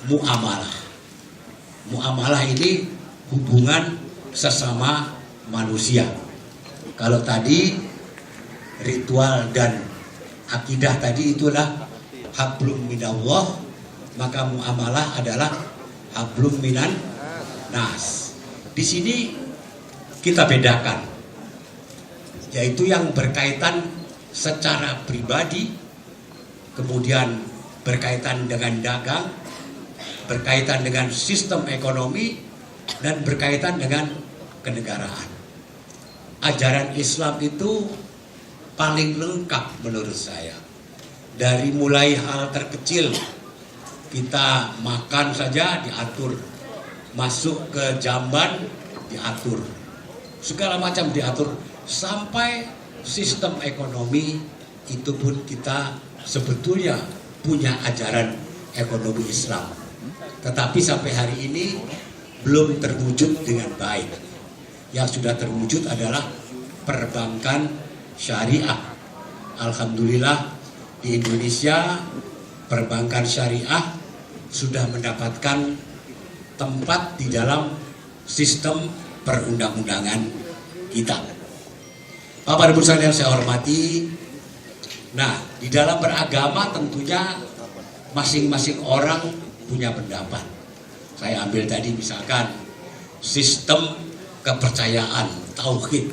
muamalah. Muamalah ini hubungan sesama manusia. Kalau tadi ritual dan akidah tadi itulah hablum minallah, maka muamalah adalah hablum minan nas. Di sini kita bedakan, yaitu yang berkaitan secara pribadi, kemudian berkaitan dengan dagang, berkaitan dengan sistem ekonomi, dan berkaitan dengan kenegaraan. Ajaran Islam itu paling lengkap menurut saya. Dari mulai hal terkecil, kita makan saja diatur, masuk ke jamban diatur, segala macam diatur, sampai sistem ekonomi itu pun kita sebetulnya punya ajaran ekonomi Islam. Tetapi sampai hari ini belum terwujud dengan baik. Yang sudah terwujud adalah perbankan syariah. Alhamdulillah di Indonesia perbankan syariah sudah mendapatkan tempat di dalam sistem perundang-undangan kita. Bapak Ibu sekalian yang saya hormati, nah di dalam beragama tentunya masing-masing orang punya pendapat. Saya ambil tadi misalkan sistem kepercayaan, tauhid.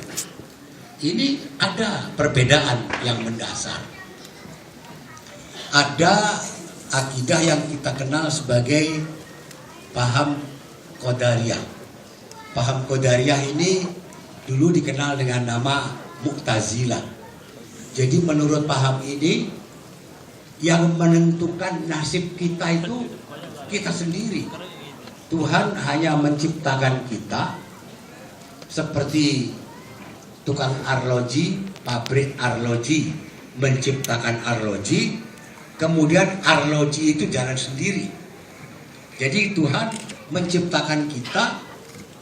Ini ada perbedaan yang mendasar. Ada akidah yang kita kenal sebagai paham Qadariyah. Paham Qadariyah ini dulu dikenal dengan nama Mu'tazilah. Jadi menurut paham ini, yang menentukan nasib kita itu kita sendiri. Tuhan hanya menciptakan kita seperti tukang arloji, pabrik arloji menciptakan arloji, kemudian arloji itu jalan sendiri. Jadi Tuhan menciptakan kita,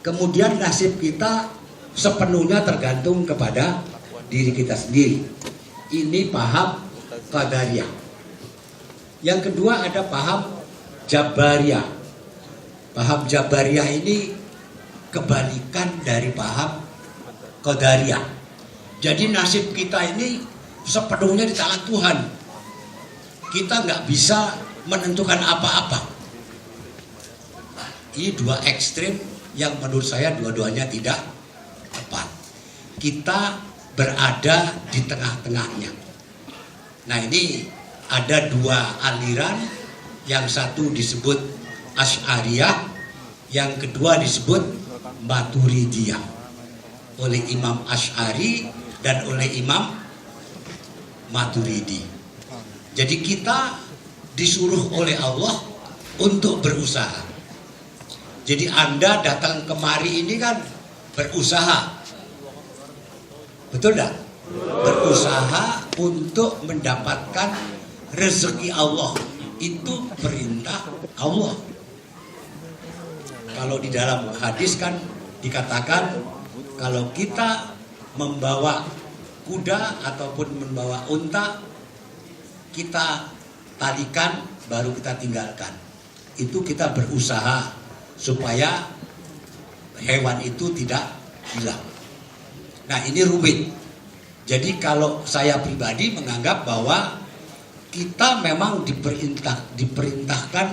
kemudian nasib kita sepenuhnya tergantung kepada diri kita sendiri. Ini paham Qadariyah. Yang kedua ada paham Jabariyah. Paham Jabariyah ini kebalikan dari paham Qadariyah. Jadi nasib kita ini sepenuhnya di tangan Tuhan. Kita nggak bisa menentukan apa-apa. Ini dua ekstrim yang menurut saya dua-duanya tidak tepat. Kita berada di tengah-tengahnya. Nah ini ada dua aliran, yang satu disebut Asy'ariyah, yang kedua disebut Maturidiyah, oleh Imam Asy'ari dan oleh Imam Maturidi. Jadi kita disuruh oleh Allah untuk berusaha. Jadi Anda datang kemari ini kan berusaha, betul tidak? Berusaha untuk mendapatkan rezeki Allah, itu perintah Allah. Kalau di dalam hadis kan dikatakan, kalau kita membawa kuda ataupun membawa unta, kita talikan baru kita tinggalkan. Itu kita berusaha supaya hewan itu tidak hilang. Nah ini rumit. Jadi kalau saya pribadi menganggap bahwa kita memang diperintahkan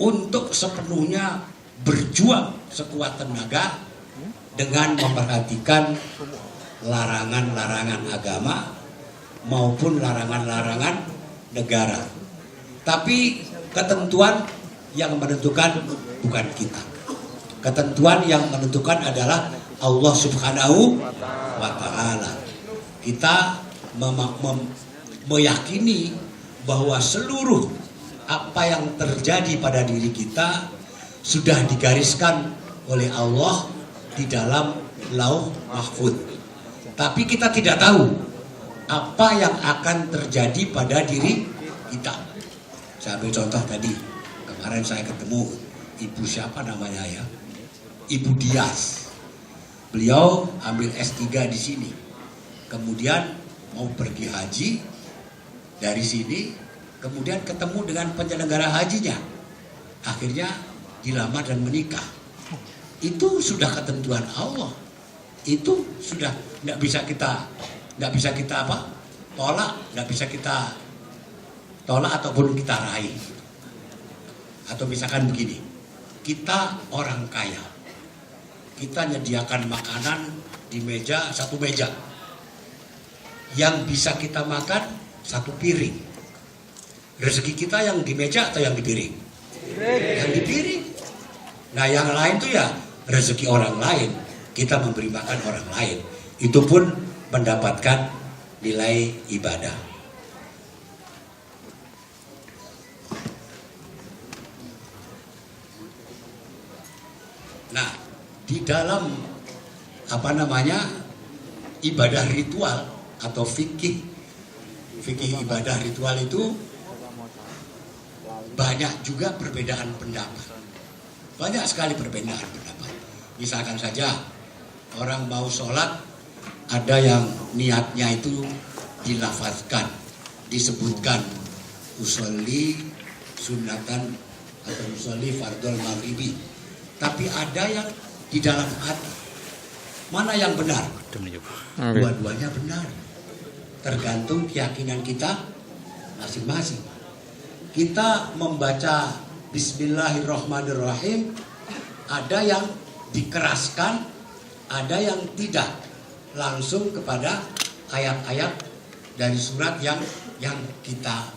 untuk sepenuhnya berjuang sekuat tenaga dengan memperhatikan larangan-larangan agama maupun larangan-larangan negara. Tapi ketentuan yang menentukan bukan kita. Ketentuan yang menentukan adalah Allah Subhanahu wa Ta'ala. Kita meyakini bahwa seluruh apa yang terjadi pada diri kita sudah digariskan oleh Allah di dalam Lauh Mahfuz. Tapi kita tidak tahu apa yang akan terjadi pada diri kita. Saya ambil contoh tadi, kemarin saya ketemu ibu siapa namanya ya, Ibu Dias. Beliau ambil S3 di sini, kemudian mau pergi haji dari sini, kemudian ketemu dengan penyelenggara hajinya. akhirnya dilamar dan menikah. Itu sudah ketentuan Allah. Itu sudah nggak bisa kita tolak, nggak bisa kita tolak ataupun kita raih. Atau misalkan begini, kita orang kaya, kita nyediakan makanan di meja, satu meja, yang bisa kita makan satu piring. Rezeki kita yang di meja atau yang di piring? Yang di piring. Nah yang lain tuh ya rezeki orang lain, kita memberi makan orang lain, itu pun mendapatkan nilai ibadah. Nah, di dalam ibadah ritual atau fikih ibadah ritual itu banyak juga perbedaan pendapat. Banyak sekali perbedaan pendapat. Misalkan saja orang mau sholat, ada yang niatnya itu dilafazkan, disebutkan usolli sunatan atau usolli fardhol maghribi. Tapi ada yang di dalam hati. Mana yang benar? Dua-duanya benar. Tergantung keyakinan kita masing-masing. Kita membaca Bismillahirrahmanirrahim, ada yang dikeraskan, ada yang tidak. Langsung kepada ayat-ayat dari surat yang kita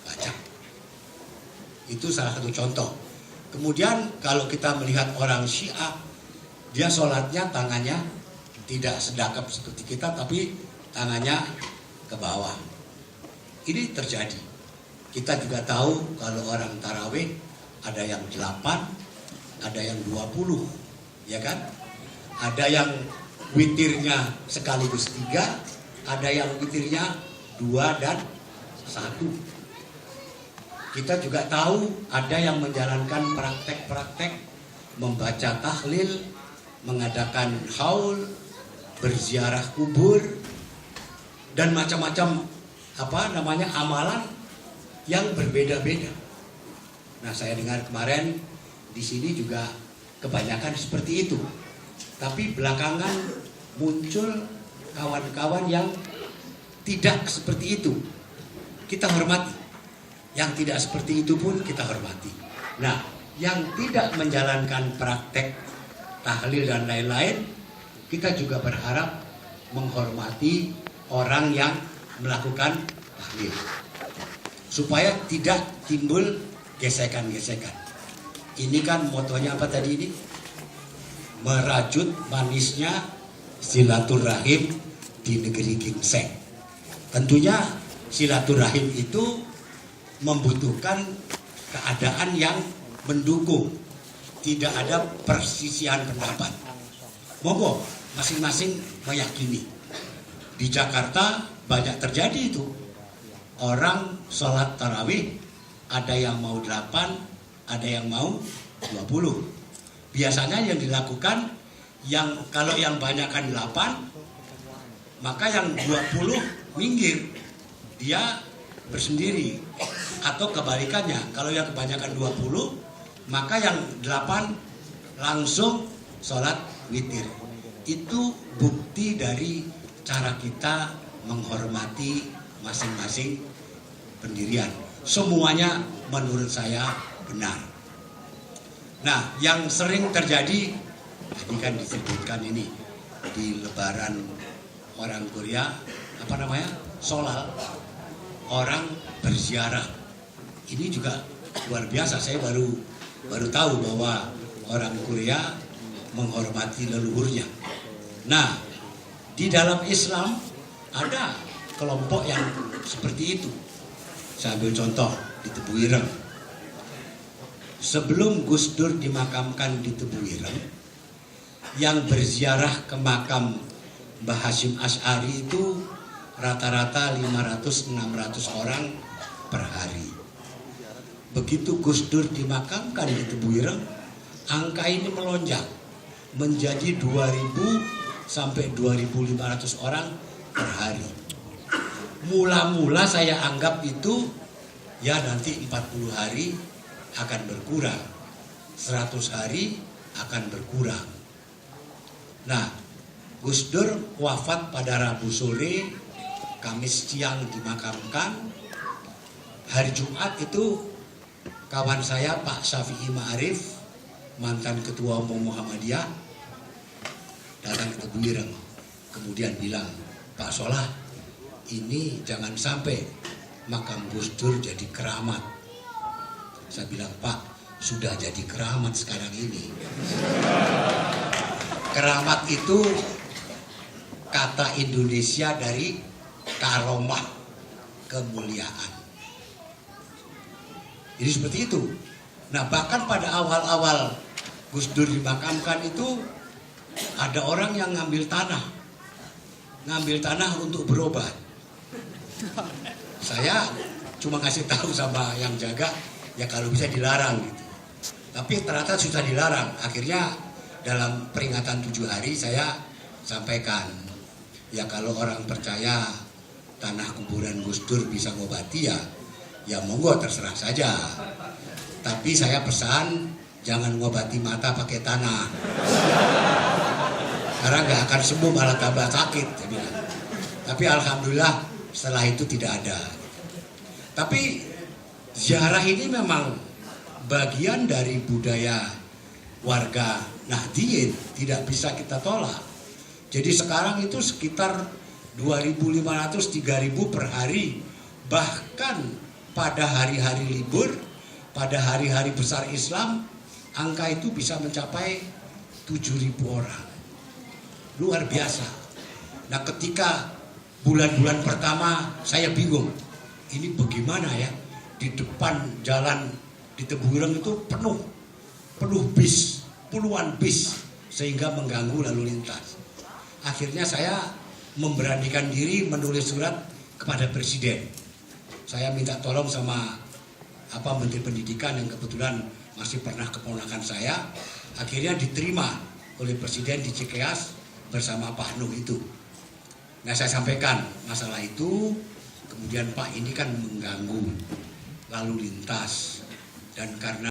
baca. Itu salah satu contoh. Kemudian kalau kita melihat orang Syiah, dia sholatnya tangannya tidak sedekap seperti kita, tapi tangannya ke bawah. Ini terjadi. Kita juga tahu kalau orang tarawih ada yang 8, ada yang 20, ya kan? Ada yang witirnya sekaligus 3, ada yang witirnya 2 dan 1. Kita juga tahu ada yang menjalankan praktek-praktek membaca tahlil, mengadakan haul, berziarah kubur, dan macam-macam amalan yang berbeda-beda. Nah, saya dengar kemarin di sini juga kebanyakan seperti itu. Tapi belakangan muncul kawan-kawan yang tidak seperti itu. Kita hormati. Yang tidak seperti itu pun kita hormati. Nah, yang tidak menjalankan praktek tahlil dan lain-lain, kita juga berharap menghormati orang yang melakukan tahlil. Supaya tidak timbul gesekan-gesekan. Ini kan motonya apa tadi ini? Merajut manisnya silaturahim di negeri ginseng. Tentunya silaturahim itu membutuhkan keadaan yang mendukung, tidak ada persisian pendapat. Monggo masing-masing meyakini. Di Jakarta banyak terjadi itu. Orang sholat tarawih, ada yang mau 8, ada yang mau 20. Biasanya yang dilakukan, kalau yang banyakkan 8, maka yang 20 minggir, dia bersendiri. Atau kebalikannya, kalau yang kebanyakan 20, maka yang 8 langsung sholat witir. Itu bukti dari cara kita menghormati masing-masing pendirian. Semuanya menurut saya benar. Nah, yang sering terjadi, tadi kan disebutkan ini di Lebaran orang Korea, Sholal, orang berziarah. Ini juga luar biasa. Saya baru tahu bahwa orang Korea menghormati leluhurnya. Nah, di dalam Islam ada kelompok yang seperti itu. Saya ambil contoh di Tebuireng. Sebelum Gus Dur dimakamkan di Tebuireng, yang berziarah ke makam Mbah Hasyim Asy'ari itu rata-rata 500-600 orang per hari. Begitu Gus Dur dimakamkan di Tebuireng, angka ini melonjak menjadi 2.000 sampai 2.500 orang per hari. Mula-mula saya anggap itu ya nanti 40 hari akan berkurang, 100 hari akan berkurang. Nah, Gus Dur wafat pada Rabu sore, Kamis siang dimakamkan. Hari Jumat itu kawan saya Pak Syafi'i Ma'arif, mantan Ketua Umum Muhammadiyah, datang ke Tebu Ireng, kemudian bilang, Pak Solah, ini jangan sampai makam Gus Dur jadi keramat. Saya bilang, Pak, sudah jadi keramat sekarang ini. Keramat itu kata Indonesia dari karomah, kemuliaan. Jadi seperti itu. Nah, bahkan pada awal-awal Gus Dur dimakamkan itu ada orang yang ngambil tanah untuk berobat. Saya cuma kasih tahu sama yang jaga, ya kalau bisa dilarang gitu. Tapi ternyata sudah dilarang. Akhirnya dalam peringatan 7 hari saya sampaikan, ya kalau orang percaya tanah kuburan Gus Dur bisa ngobati ya monggo terserah saja. Tapi saya pesan jangan ngobati mata pakai tanah. Karena nggak akan sembuh, malah tambah sakit. Tapi alhamdulillah setelah itu tidak ada. Tapi ziarah ini memang bagian dari budaya warga Nahdien, tidak bisa kita tolak. Jadi sekarang itu sekitar 2.500-3.000 per hari. Bahkan pada hari-hari libur, pada hari-hari besar Islam, angka itu bisa mencapai 7.000 orang. Luar biasa. Nah, ketika bulan-bulan pertama saya bingung, ini bagaimana ya, di depan jalan di Tebu Ireng itu penuh bis, puluhan bis, sehingga mengganggu lalu lintas. Akhirnya saya memberanikan diri menulis surat kepada Presiden. Saya minta tolong sama Menteri Pendidikan yang kebetulan masih pernah keponakan saya. Akhirnya diterima oleh Presiden di Cikeas bersama Pak Nuh itu. Nah, saya sampaikan masalah itu, kemudian Pak, ini kan mengganggu lalu lintas, dan karena